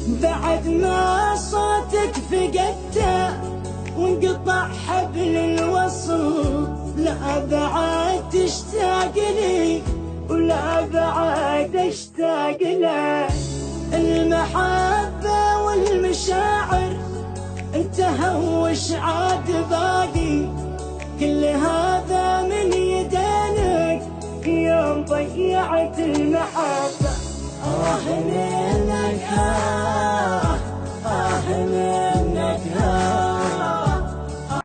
بعد ما صوتك فقدته وانقطع حبل الوصل، لا بعد تشتاق لي ولا بعد اشتاق له. المحبة والمشاعر انتهى وش عاد باقي، كل هذا من يدينك يوم ضيعت المحبة.